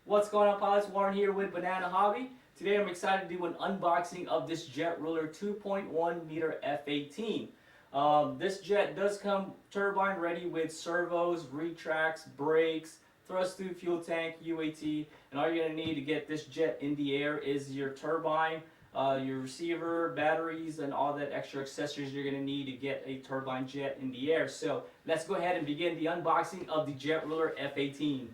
What's going on, pilots? Warren here with Banana Hobby. Today I'm excited to do an unboxing of this JetRuler 2.1 meter F-18. This jet does come turbine ready with servos, retracts, brakes, thrust tube, fuel tank, UAT, and all you're going to need to get this jet in the air is your turbine, your receiver, batteries, and all that extra accessories you're going to need to get a turbine jet in the air. So let's go ahead and begin the unboxing of the JetRuler F-18.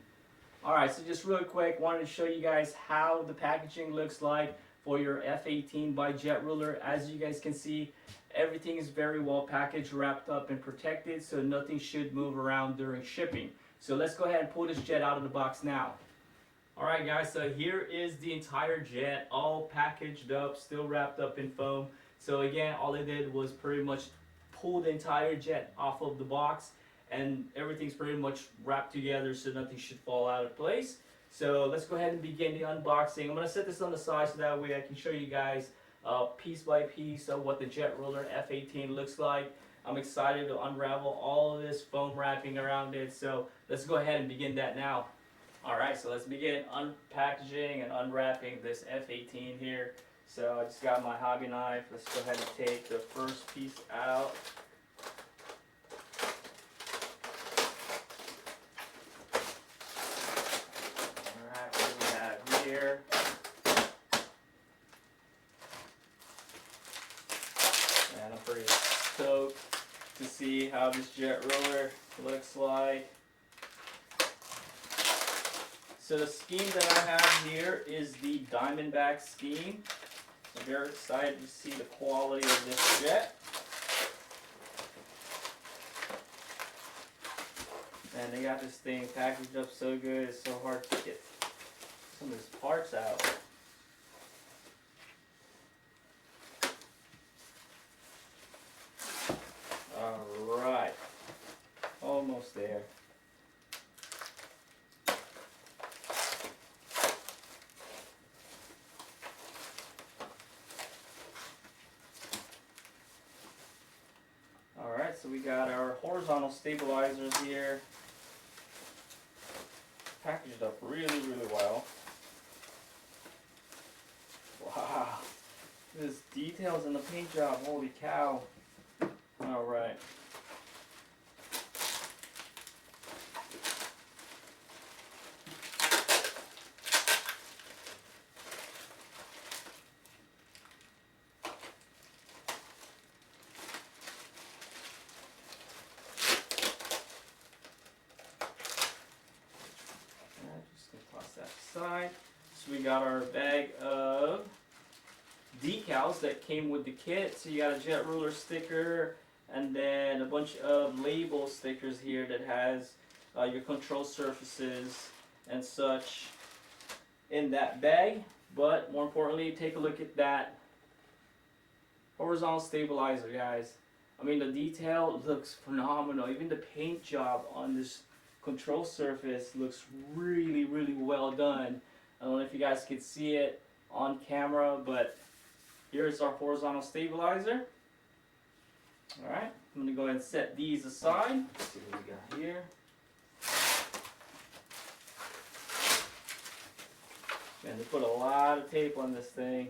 Alright, so just really quick, wanted to show you guys how the packaging looks like for your F-18 by JetRuler. As you guys can see, everything is very well packaged, wrapped up, and protected, so nothing should move around during shipping. So let's go ahead and pull this jet out of the box now. Alright guys, so here is the entire jet, all packaged up, still wrapped up in foam. So again, all I did was pretty much pull the entire jet off of the box, and everything's pretty much wrapped together so nothing should fall out of place. So let's go ahead and begin the unboxing. I'm going to set this on the side so that way I can show you guys piece by piece of what the JetRuler F-18 looks like. I'm excited to unravel all of this foam wrapping around it, so let's go ahead and begin that now. Alright, so let's begin unpackaging and unwrapping this F-18 here. So I just got my hobby knife. Let's go ahead and take the first piece out. Here. And I'm pretty stoked to see how this JetRuler looks like. So the scheme that I have here is the Diamondback scheme. I'm very excited to see the quality of this jet. And they got this thing packaged up so good, it's so hard to get some of his parts out. Alright, almost there. Alright, so we got our horizontal stabilizers here, packaged up really well. Wow, there's details in the paint job, holy cow. Alright. Just gonna toss that aside. So we got our bag of decals that came with the kit. So you got a JetRuler sticker and then a bunch of label stickers here that has your control surfaces and such in that bag. But more importantly, take a look at that horizontal stabilizer, guys. I mean, the detail looks phenomenal. Even the paint job on this control surface looks really well done. I don't know if you guys can see it on camera, but here's our horizontal stabilizer. Alright, I'm going to go ahead and set these aside. Let's see what we got here. Man, they put a lot of tape on this thing.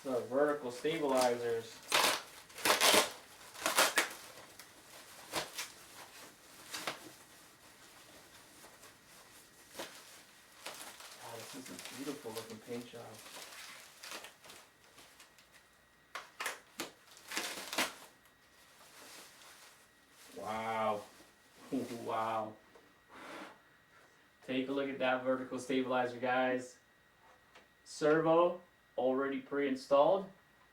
So vertical stabilizers. This is a beautiful looking paint job. Wow. Wow. Take a look at that vertical stabilizer, guys. Servo already pre-installed.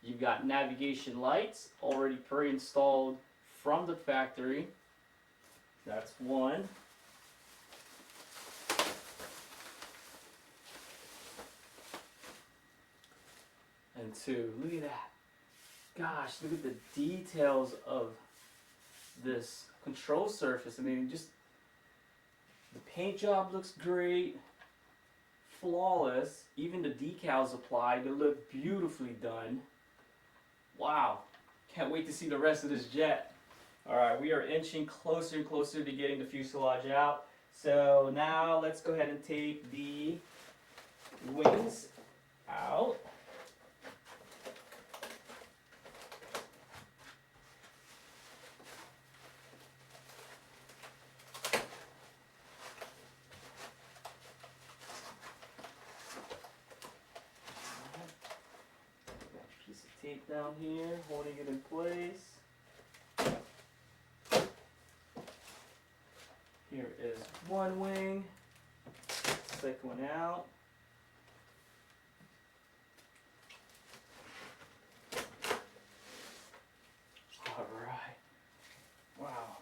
You've got navigation lights already pre-installed from the factory. That's one. And two. Look at that. Gosh, look at the details of this control surface. I mean, just the paint job looks great. Flawless. Even the decals applied, they look beautifully done. Wow. Can't wait to see the rest of this jet. Alright, we are inching closer and closer to getting the fuselage out. So now let's go ahead and take the wings out. Piece of tape down here, holding it in place. Here is one wing. Second one out. All right. Wow.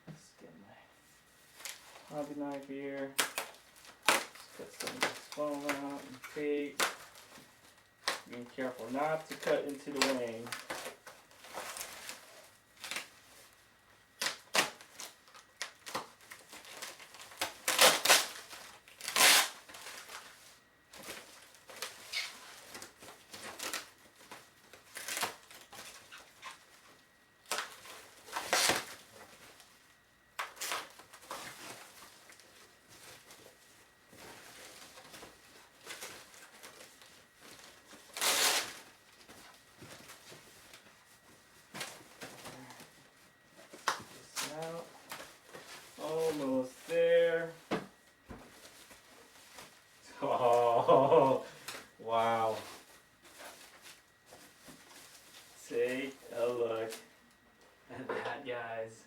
Let's get my hobby knife here. Let's cut some of this foam out and tape. Being careful not to cut into the wing. Out. Almost there. Oh, wow. Take a look at that, guys.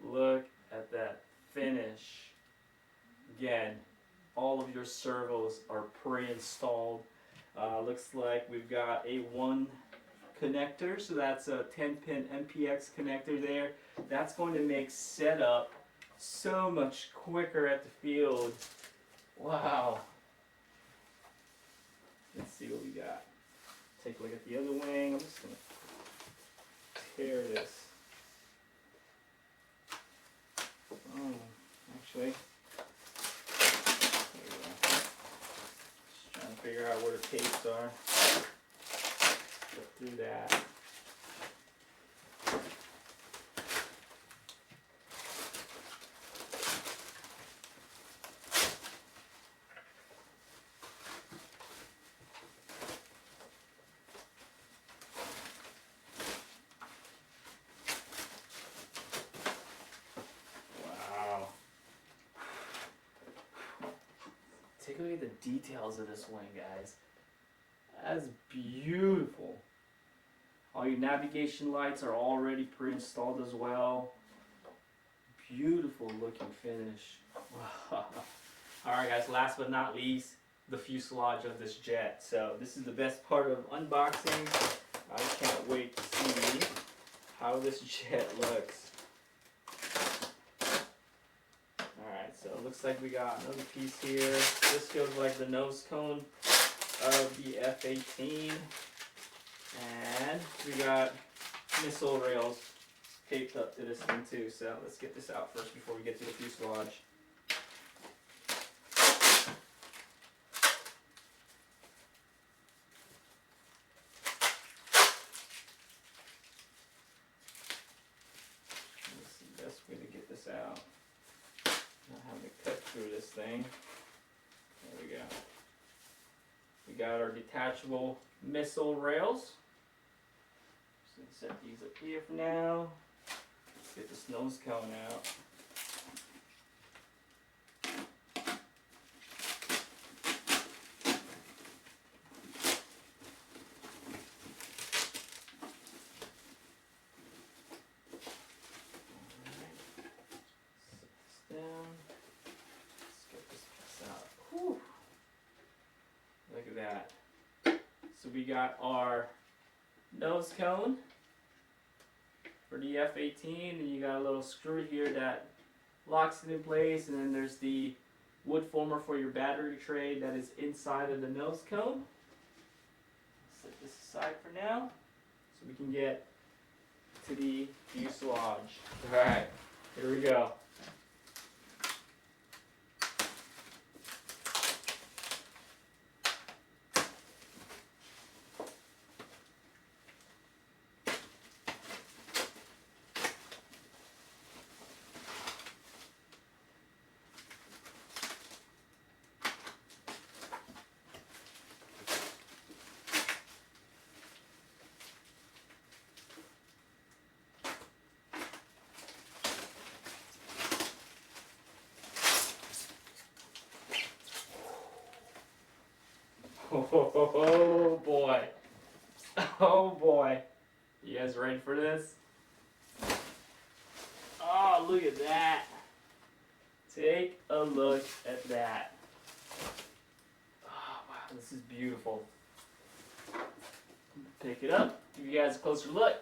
Look at that finish. Again, all of your servos are pre-installed. Looks like we've got a 1 connector, so that's a 10-pin MPX connector there. That's going to make setup so much quicker at the field. Wow. Let's see what we got. Take a look at the other wing. I'm just going to tear this. Oh, actually, there we go. Just trying to figure out where the tapes are. Go through that. Wow. Take a look at the details of this wing, guys. That's beautiful. All your navigation lights are already pre-installed as well. Beautiful looking finish. Alright guys, last but not least, the fuselage of this jet. So this is the best part of unboxing. I can't wait to see how this jet looks. Alright, so it looks like we got another piece here. This feels like the nose cone of the F-18. And we got missile rails taped up to this thing too. So let's get this out first before we get to the fuselage. This is the best way to get this out. Not having to cut through this thing. There we go. We got our detachable missile rails. Just gonna set these up here for now. Let's get this nose cone out. Set this down. Let's get this piece out. Whew. Look at that. So we got our nose cone for the F-18, and you got a little screw here that locks it in place, and then there's the wood former for your battery tray that is inside of the nose cone. Set this aside for now so we can get to the fuselage. Alright, here we go. Oh boy. Oh boy. You guys ready for this? Oh, look at that. Take a look at that. Oh, wow, this is beautiful. Pick it up, give you guys a closer look.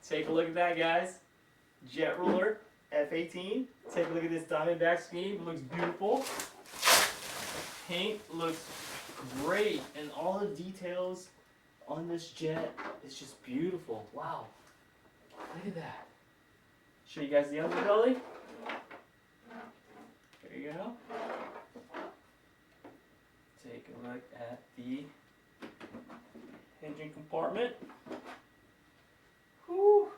Take a look at that, guys. JetRuler F-18. Take a look at this Diamondback scheme. It looks beautiful. Paint looks great, and all the details on this jet is just beautiful. Wow. Look at that. Show you guys the underbelly. There you go. Take a look at the engine compartment. Whew.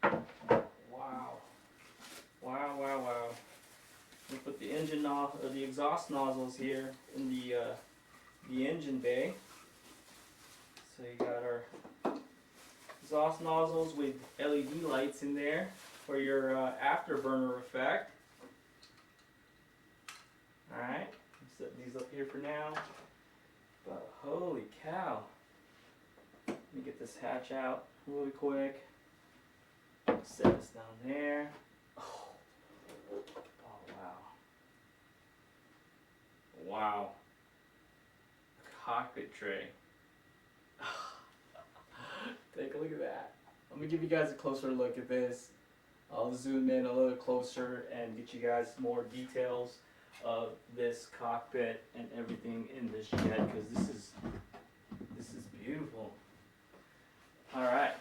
Wow. Wow, wow, wow. We put the engine the exhaust nozzles here in the engine bay. So you got our exhaust nozzles with LED lights in there for your afterburner effect. Alright, set these up here for now. But holy cow. Let me get this hatch out really quick. Set this down there. Oh wow. Wow. Cockpit tray. Take a look at that. Let me give you guys a closer look at this. I'll zoom in a little closer and get you guys more details of this cockpit and everything in this jet, because this is beautiful. Alright,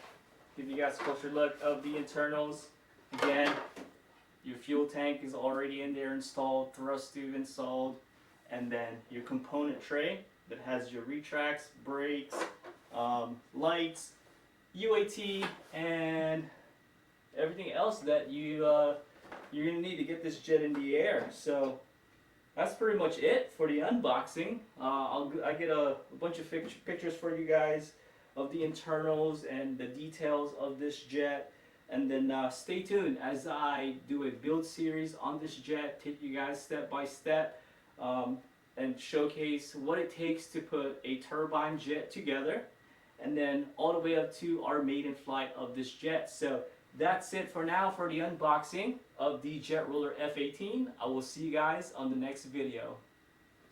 give you guys a closer look of the internals. Again, your fuel tank is already in there installed, thrust tube installed, and then your component tray that has your retracts, brakes, lights, UAT, and everything else that you're gonna need to get this jet in the air. So that's pretty much it for the unboxing. I get a bunch of pictures for you guys of the internals and the details of this jet, and then stay tuned as I do a build series on this jet, take you guys step by step, and showcase what it takes to put a turbine jet together, and then all the way up to our maiden flight of this jet. So that's it for now for the unboxing of the JetRuler F-18. I will see you guys on the next video.